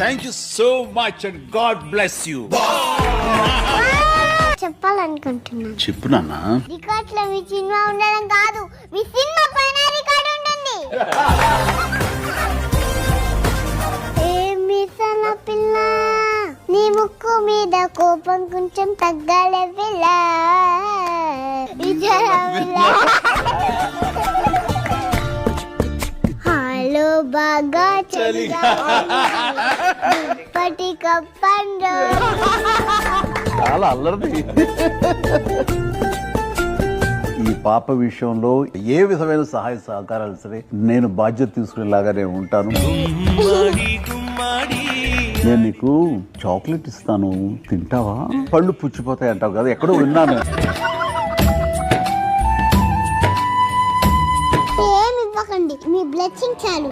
Thank you so much and God bless you. చెప్పాలనుకుంటున్నాను. చెప్పు నాన్న. రికార్డ్ లో మీ సినిమా ఉండడం కాదు, మీ సినిమా పైన రికార్డ్ ఉంటుంది. ఏమి సన పిల్ల, నీ ముక్కు మీద కోపం కొంచెం తగ్గాలే పిల్ల. హలో బాగా చలిగా పటి కప్పండు. చాలా అల్లరిది. ఈ పాప విషయంలో ఏ విధమైన సహాయ సహకారాలు సరే నేను బాధ్యత తీసుకునేలాగానే ఉంటాను. నేను నీకు చాక్లెట్ ఇస్తాను, తింటావా? పళ్ళు పుచ్చిపోతాయి అంటావు కదా, ఎక్కడో విన్నాను. ఏమి ఇవ్వకండి, మీ బ్లెస్సింగ్ చాలు.